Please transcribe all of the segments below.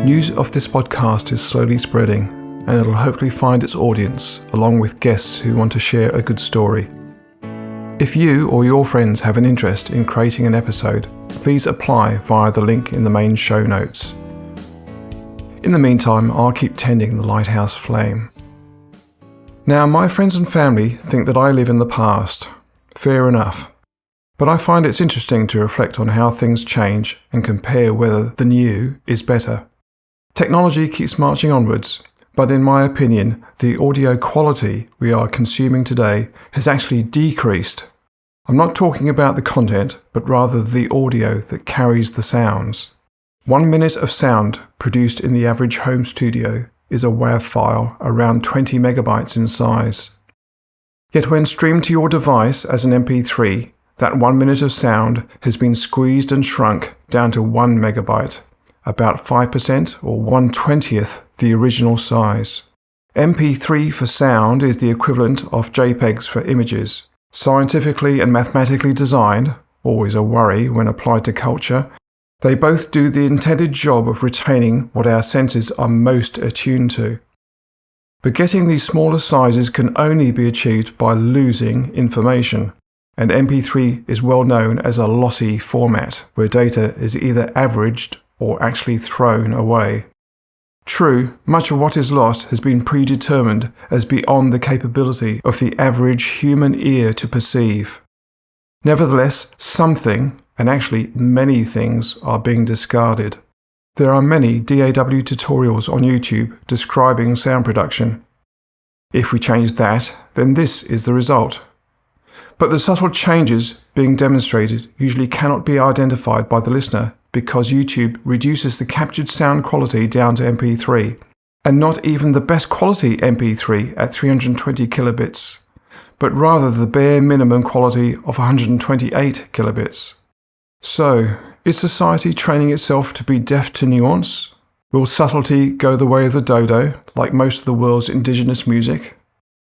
News of this podcast is slowly spreading, and it'll hopefully find its audience, along with guests who want to share a good story. If you or your friends have an interest in creating an episode, please apply via the link in the main show notes. In the meantime, I'll keep tending the lighthouse flame. Now, my friends and family think that I live in the past. Fair enough. But I find it's interesting to reflect on how things change and compare whether the new is better. Technology keeps marching onwards, but in my opinion, the audio quality we are consuming today has actually decreased. I'm not talking about the content, but rather the audio that carries the sounds. 1 minute of sound produced in the average home studio is a WAV file around 20 megabytes in size. Yet when streamed to your device as an MP3, that 1 minute of sound has been squeezed and shrunk down to 1 megabyte, about 5% or 1/20th the original size. MP3 for sound is the equivalent of JPEGs for images. Scientifically and mathematically designed, always a worry when applied to culture, they both do the intended job of retaining what our senses are most attuned to. But getting these smaller sizes can only be achieved by losing information, and MP3 is well known as a lossy format, where data is either averaged or actually thrown away. True, much of what is lost has been predetermined as beyond the capability of the average human ear to perceive. Nevertheless, something, and actually many things, are being discarded. There are many DAW tutorials on YouTube describing sound production. If we change that, then this is the result. But the subtle changes being demonstrated usually cannot be identified by the listener because YouTube reduces the captured sound quality down to MP3, and not even the best quality MP3 at 320 kilobits, but rather the bare minimum quality of 128 kilobits. So, is society training itself to be deaf to nuance? Will subtlety go the way of the dodo, like most of the world's indigenous music?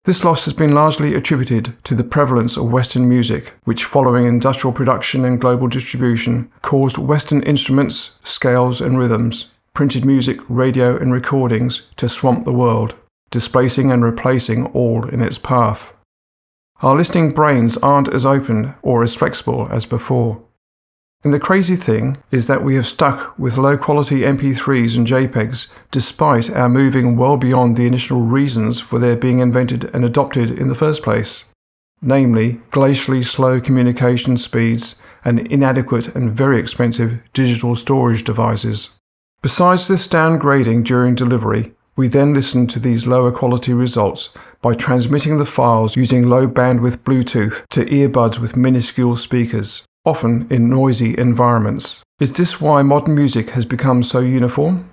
This loss has been largely attributed to the prevalence of Western music, which following industrial production and global distribution caused Western instruments, scales and rhythms, printed music, radio and recordings to swamp the world, displacing and replacing all in its path. Our listening brains aren't as open or as flexible as before. And the crazy thing is that we have stuck with low-quality MP3s and JPEGs despite our moving well beyond the initial reasons for their being invented and adopted in the first place, namely glacially slow communication speeds and inadequate and very expensive digital storage devices. Besides this downgrading during delivery, we then listen to these lower quality results by transmitting the files using low bandwidth Bluetooth to earbuds with minuscule speakers, often in noisy environments. Is this why modern music has become so uniform?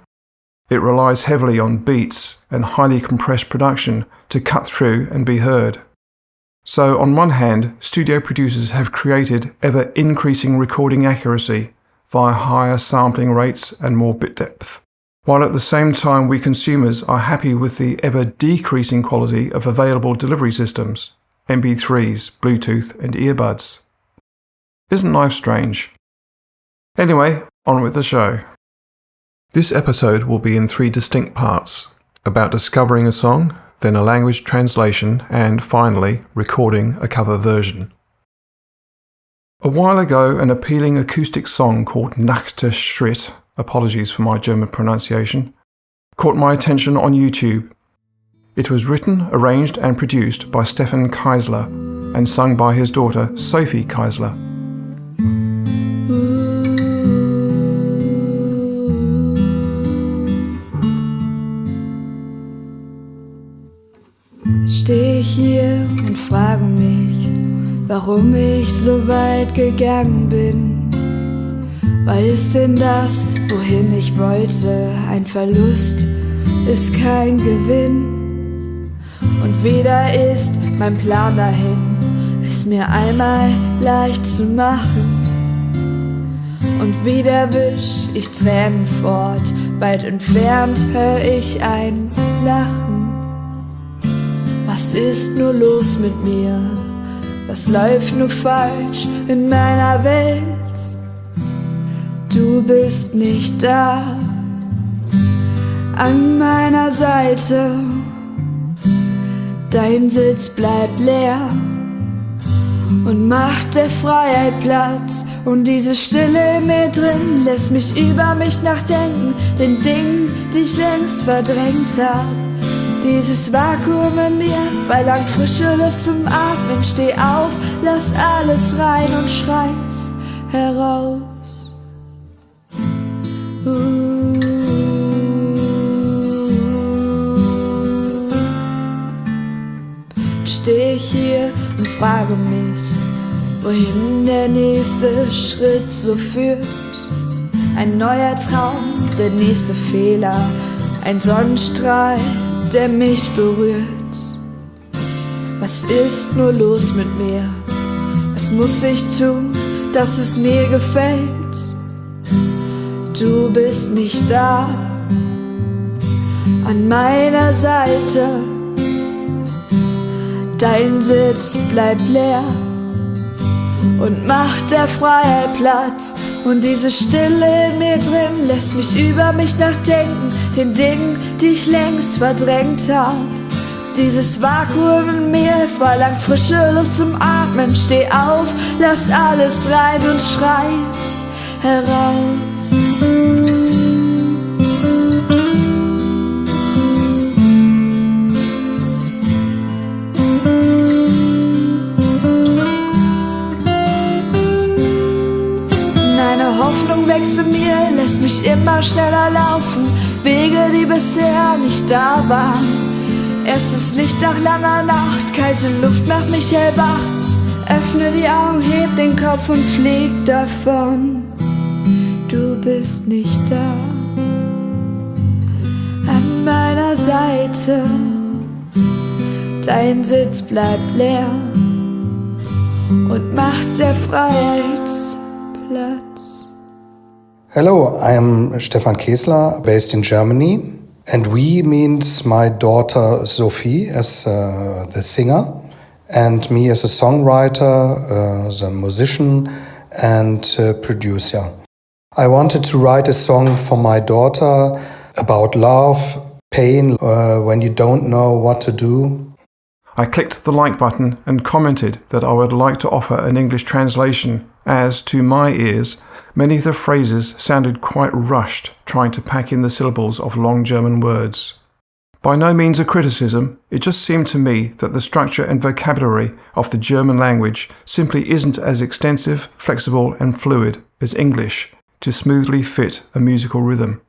It relies heavily on beats and highly compressed production to cut through and be heard. So on one hand, studio producers have created ever-increasing recording accuracy via higher sampling rates and more bit depth, while at the same time we consumers are happy with the ever-decreasing quality of available delivery systems, MP3s, Bluetooth and earbuds. Isn't life strange? Anyway, on with the show. This episode will be in 3 distinct parts, about discovering a song, then a language translation, and finally, recording a cover version. A while ago, an appealing acoustic song called Nächster Schritt, apologies for my German pronunciation, caught my attention on YouTube. It was written, arranged and produced by Stefan Kaesler and sung by his daughter Sophie Kaesler. Steh ich hier und frage mich, warum ich so weit gegangen bin. War ist denn das, wohin ich wollte? Ein Verlust ist kein Gewinn. Und wieder ist mein Plan dahin, es mir einmal leicht zu machen. Und wieder wisch ich Tränen fort, weit entfernt hör ich ein Lachen. Was ist nur los mit mir? Was läuft nur falsch in meiner Welt? Du bist nicht da. an meiner Seite. Dein Sitz bleibt leer und macht der Freiheit Platz. Und diese Stille in mir drin lässt mich über mich nachdenken, den Dingen, die ich längst verdrängt hab. Dieses Vakuum in mir verlangt frische Luft zum Atmen. Steh auf, lass alles rein und schrei's heraus. Steh ich hier und frage mich, wohin der nächste Schritt so führt. Ein neuer Traum, der nächste Fehler, ein Sonnenstrahl, der mich berührt. Was ist nur los mit mir? Was muss ich tun, dass es mir gefällt? Du bist nicht da, an meiner Seite. Dein Sitz bleibt leer und macht der Freiheit Platz. Und diese Stille in mir drin lässt mich über mich nachdenken, den Dingen, die ich längst verdrängt hab. Dieses Vakuum in mir verlangt frische Luft zum Atmen. Steh auf, lass alles rein und schrei's heraus. Hoffnung wächst in mir, lässt mich immer schneller laufen. Wege, die bisher nicht da waren. Erstes Licht nach langer Nacht, kalte Luft macht mich hellwach. Öffne die Augen, heb den Kopf und flieg davon. Du bist nicht da, an meiner Seite. Dein Sitz bleibt leer und macht der Freiheit Platz. Hello, I'm Stefan Kaesler, based in Germany, and we means my daughter Sophie as the singer, and me as a songwriter, the musician and producer. I wanted to write a song for my daughter about love, pain, when you don't know what to do. I clicked the like button and commented that I would like to offer an English translation, as, to my ears, many of the phrases sounded quite rushed, trying to pack in the syllables of long German words. By no means a criticism, it just seemed to me that the structure and vocabulary of the German language simply isn't as extensive, flexible and fluid as English to smoothly fit a musical rhythm.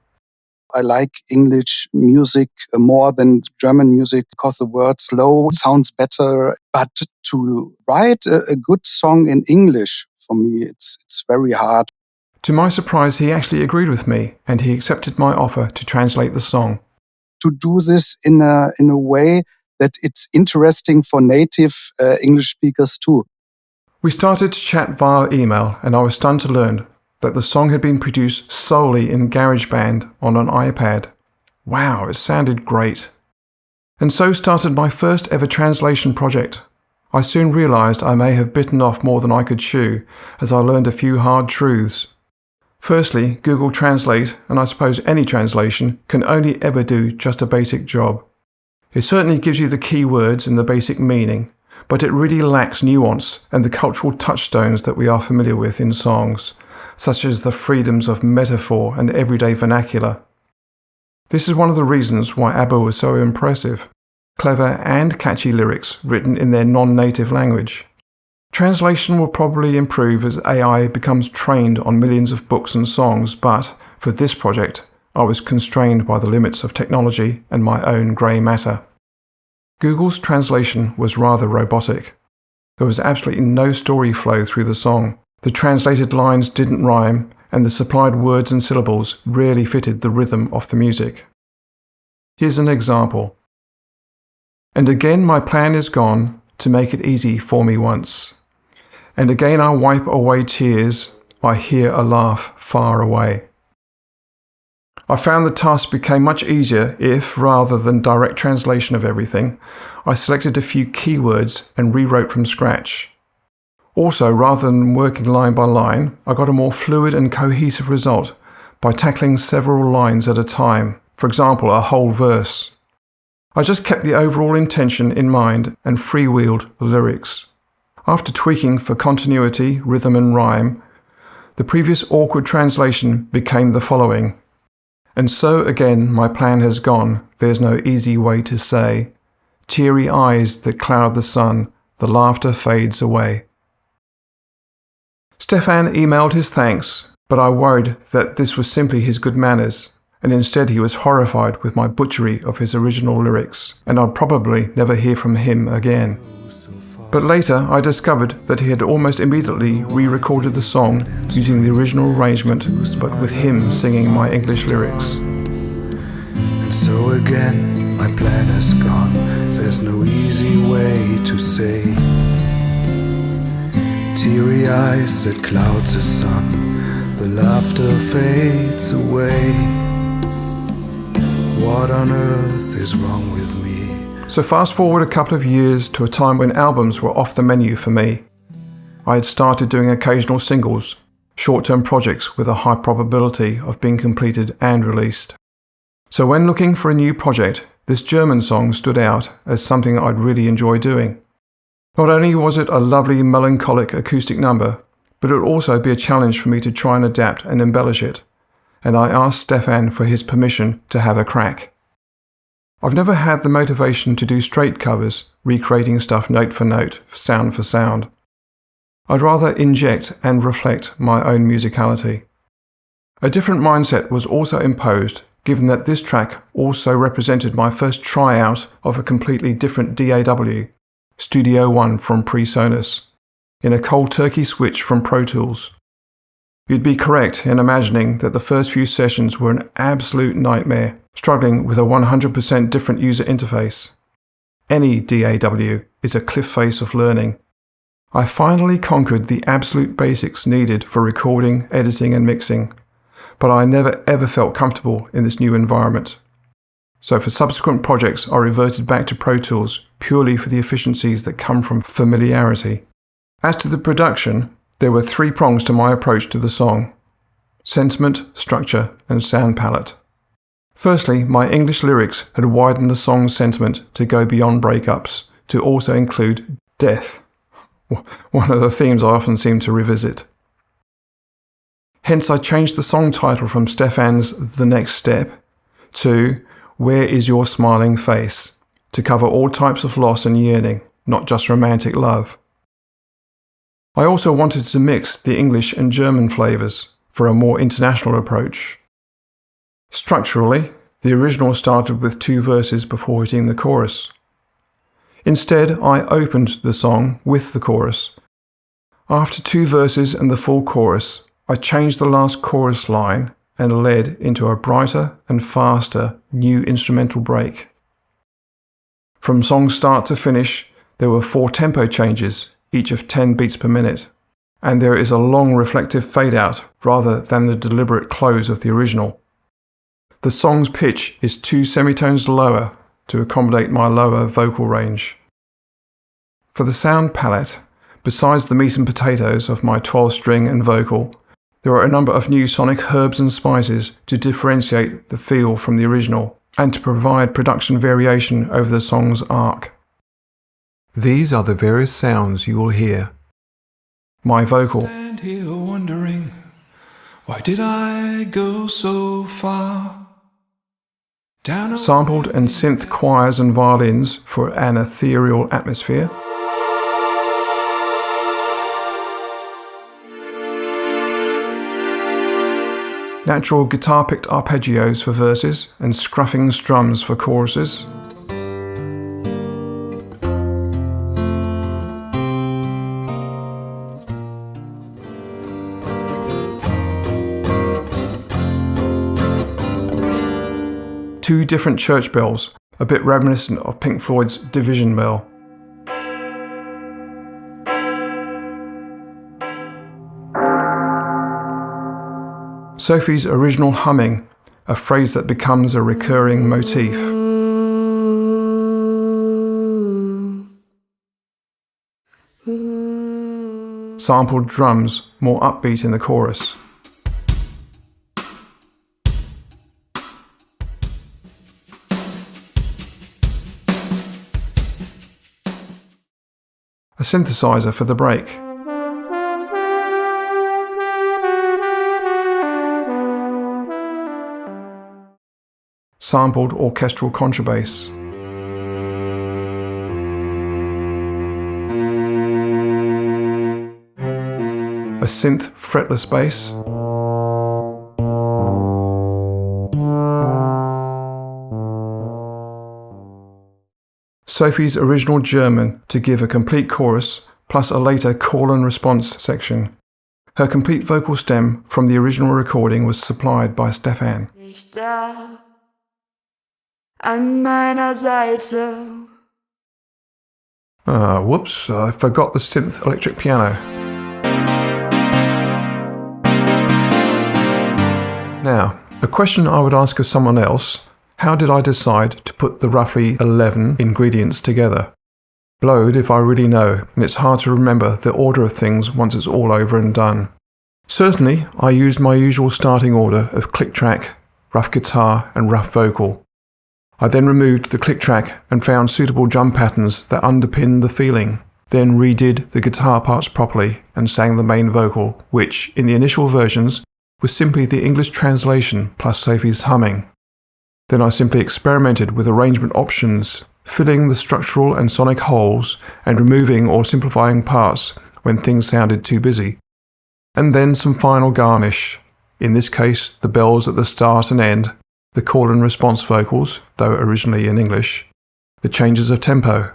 I like English music more than German music because the word slow sounds better. But to write a good song in English, for me, it's very hard. To my surprise, he actually agreed with me and he accepted my offer to translate the song. To do this in a way that it's interesting for native English speakers too. We started to chat via email and I was stunned to learn that the song had been produced solely in GarageBand on an iPad. Wow, it sounded great. And so started my first ever translation project. I soon realised I may have bitten off more than I could chew as I learned a few hard truths. Firstly, Google Translate, and I suppose any translation, can only ever do just a basic job. It certainly gives you the key words and the basic meaning, but it really lacks nuance and the cultural touchstones that we are familiar with in songs, such as the freedoms of metaphor and everyday vernacular. This is one of the reasons why ABBA was so impressive. Clever and catchy lyrics written in their non-native language. Translation will probably improve as AI becomes trained on millions of books and songs, but for this project, I was constrained by the limits of technology and my own grey matter. Google's translation was rather robotic. There was absolutely no story flow through the song. The translated lines didn't rhyme, and the supplied words and syllables rarely fitted the rhythm of the music. Here's an example. And again my plan is gone to make it easy for me once. And again I wipe away tears, I hear a laugh far away. I found the task became much easier if, rather than direct translation of everything, I selected a few keywords and rewrote from scratch. Also, rather than working line by line, I got a more fluid and cohesive result by tackling several lines at a time for example, a whole verse. I just kept the overall intention in mind and freewheeled the lyrics. After tweaking for continuity, rhythm and rhyme, the previous awkward translation became the following. And so again my plan has gone, there's no easy way to say. Teary eyes that cloud the sun, the laughter fades away. Stefan emailed his thanks, but I worried that this was simply his good manners, and instead he was horrified with my butchery of his original lyrics, and I'd probably never hear from him again. But later I discovered that he had almost immediately re-recorded the song using the original arrangement, but with him singing my English lyrics. And so again, my plan is gone. There's no easy way to say. Teary eyes that clouds the sun, the laughter fades away. What on earth is wrong with me? So fast forward a couple of years to a time when albums were off the menu for me. I had started doing occasional singles, short-term projects with a high probability of being completed and released. So when looking for a new project, this German song stood out as something I'd really enjoy doing. Not only was it a lovely melancholic acoustic number, but it would also be a challenge for me to try and adapt and embellish it, and I asked Stefan for his permission to have a crack. I've never had the motivation to do straight covers, recreating stuff note for note, sound for sound. I'd rather inject and reflect my own musicality. A different mindset was also imposed, given that this track also represented my first tryout of a completely different DAW, Studio One from PreSonus, in a cold turkey switch from Pro Tools. You'd be correct in imagining that the first few sessions were an absolute nightmare, struggling with a 100% different user interface. Any DAW is a cliff face of learning. I finally conquered the absolute basics needed for recording, editing and mixing, but I never ever felt comfortable in this new environment. So for subsequent projects I reverted back to Pro Tools purely for the efficiencies that come from familiarity. As to the production, there were 3 prongs to my approach to the song: sentiment, structure and sound palette. Firstly, my English lyrics had widened the song's sentiment to go beyond breakups, to also include death, one of the themes I often seem to revisit. Hence I changed the song title from Stefan's The Next Step to Where Is Your Smiling Face, to cover all types of loss and yearning, not just romantic love. I also wanted to mix the English and German flavours for a more international approach. Structurally, the original started with 2 verses before hitting the chorus. Instead, I opened the song with the chorus. After 2 verses and the full chorus, I changed the last chorus line and led into a brighter and faster new instrumental break. From song start to finish, there were 4 tempo changes, each of 10 beats per minute, and there is a long reflective fade-out rather than the deliberate close of the original. The song's pitch is 2 semitones lower to accommodate my lower vocal range. For the sound palette, besides the meat and potatoes of my 12-string and vocal, there are a number of new sonic herbs and spices to differentiate the feel from the original and to provide production variation over the song's arc. These are the various sounds you will hear. My vocal. Stand here wondering, why did I go so far? Sampled and synth choirs and violins for an ethereal atmosphere. Natural guitar-picked arpeggios for verses and scruffing strums for choruses. Two different church bells, a bit reminiscent of Pink Floyd's Division Bell. Sophie's original humming, a phrase that becomes a recurring motif. Sampled drums, more upbeat in the chorus. synthesizer for the break. Sampled orchestral contrabass. A synth fretless bass. Sophie's original German to give a complete chorus, plus a later call and response section. Her complete vocal stem from the original recording was supplied by Stefan. Nächster an meiner Seite. Whoops, I forgot the synth electric piano. Now, a question I would ask of someone else: how did I decide to put the roughly 11 ingredients together? Blowed if I really know, and it's hard to remember the order of things once it's all over and done. Certainly, I used my usual starting order of click track, rough guitar and rough vocal. I then removed the click track and found suitable drum patterns that underpinned the feeling, then redid the guitar parts properly and sang the main vocal, which, in the initial versions, was simply the English translation plus Sophie's humming. Then I simply experimented with arrangement options, filling the structural and sonic holes and removing or simplifying parts when things sounded too busy. And then some final garnish, in this case the bells at the start and end, the call and response vocals, though originally in English, the changes of tempo.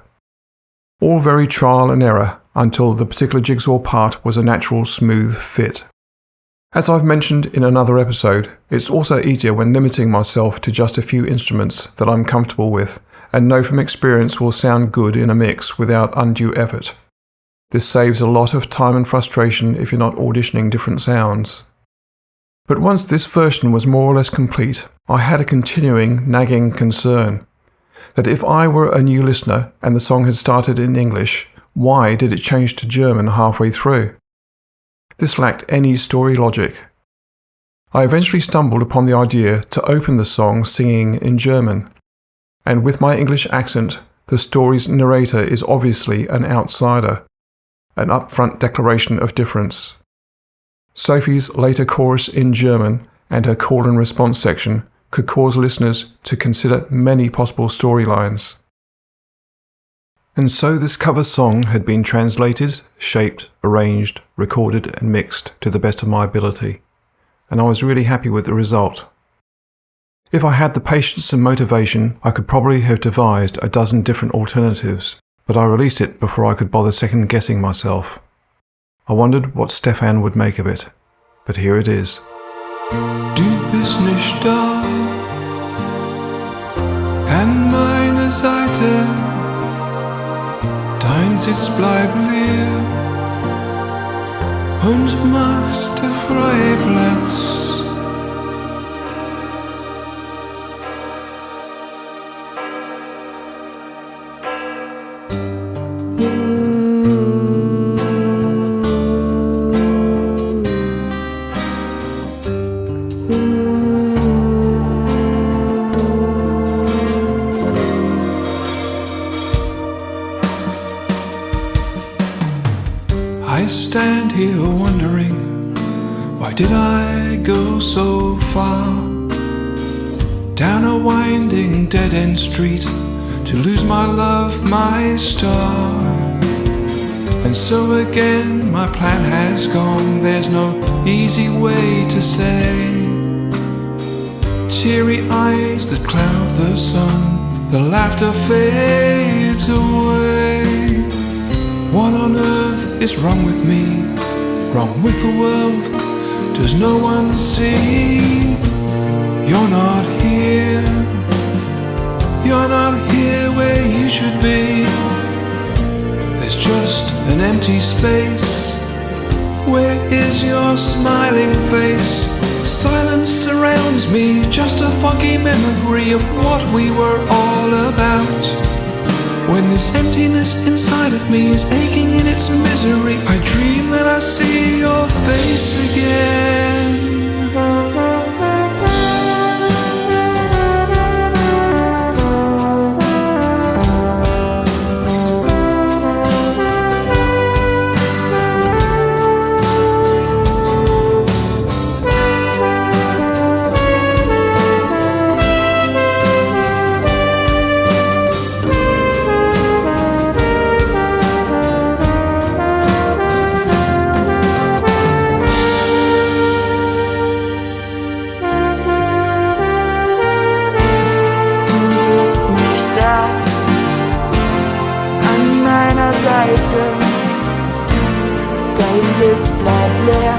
All very trial and error until the particular jigsaw part was a natural smooth fit. As I've mentioned in another episode, it's also easier when limiting myself to just a few instruments that I'm comfortable with and know from experience will sound good in a mix without undue effort. This saves a lot of time and frustration if you're not auditioning different sounds. But once this version was more or less complete, I had a continuing nagging concern that if I were a new listener and the song had started in English, why did it change to German halfway through? This lacked any story logic. I eventually stumbled upon the idea to open the song singing in German, and with my English accent, the story's narrator is obviously an outsider, an upfront declaration of difference. Sophie's later chorus in German and her call and response section could cause listeners to consider many possible storylines. And so this cover song had been translated, shaped, arranged, recorded and mixed to the best of my ability, and I was really happy with the result. If I had the patience and motivation, I could probably have devised a dozen different alternatives, but I released it before I could bother second-guessing myself. I wondered what Stefan would make of it, but here it is. Du bist nicht da, an meiner Seite, dein Sitz bleibt leer und macht der freie Platz. I stand here wondering, why did I go so far down a winding dead-end street to lose my love, my star? And so again my plan has gone, there's no easy way to say. Teary eyes that cloud the sun, the laughter fades away. What on earth is wrong with me, wrong with the world? Does no one see? You're not here, you're not here where you should be. There's just an empty space. Where is your smiling face? Silence surrounds me, just a foggy memory of what we were all about. When this emptiness inside of me is aching in its misery, I dream that I see your face again. Mein Sitz bleibt leer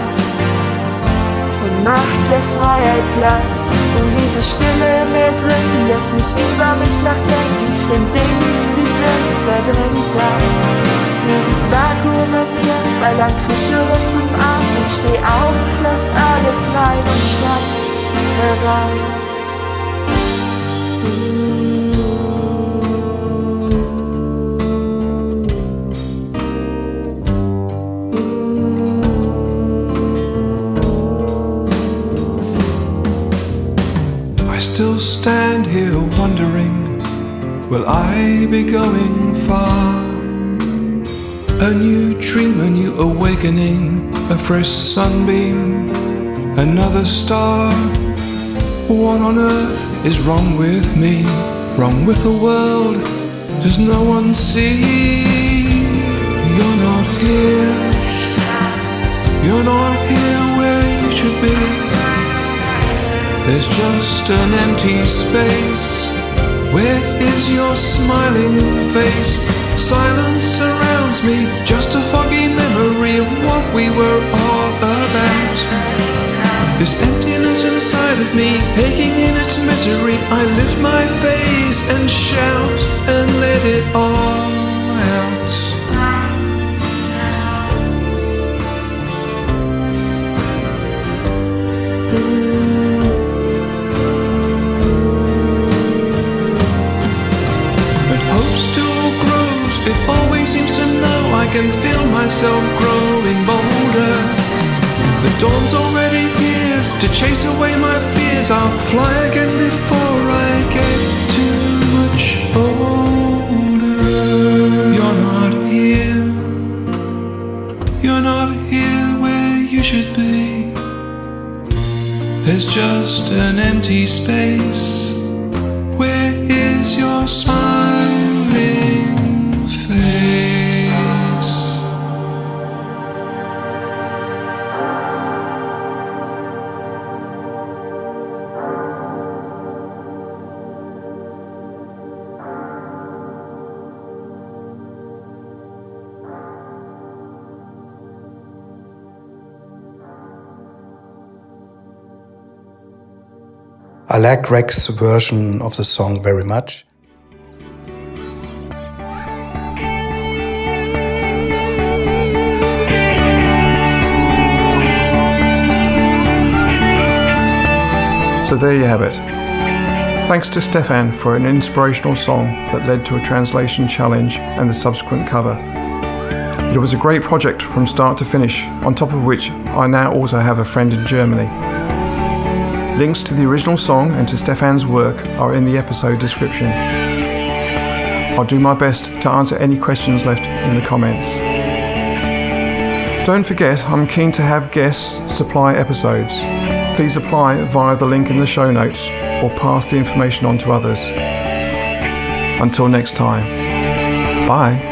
und macht der Freiheit Platz. Und diese Stimme mit drin lässt mich über mich nachdenken, den Dingen, die ich längst verdrängt hab. Dieses Vakuum in mir verlangt frische Luft zum Atmen. Steh auf, lass alles rein und schnapp's heraus. Still stand here wondering, will I be going far? A new dream, a new awakening, a fresh sunbeam, another star. What on earth is wrong with me? Wrong with the world? Does no one see? You're not here. You're not here where you should be. There's just an empty space. Where is your smiling face? Silence surrounds me, just a foggy memory of what we were all about. This emptiness inside of me, aching in its misery, I lift my face and shout and let it all out. It always seems to know I can feel myself growing bolder. The dawn's already here to chase away my fears. I'll fly again before I get too much older. You're not here. You're not here where you should be. There's just an empty space. Where is your smiling face? I like Greg's version of the song very much. So there you have it. Thanks to Stefan for an inspirational song that led to a translation challenge and the subsequent cover. It was a great project from start to finish, on top of which I now also have a friend in Germany. Links to the original song and to Stefan's work are in the episode description. I'll do my best to answer any questions left in the comments. Don't forget, I'm keen to have guests supply episodes. Please apply via the link in the show notes or pass the information on to others. Until next time, bye.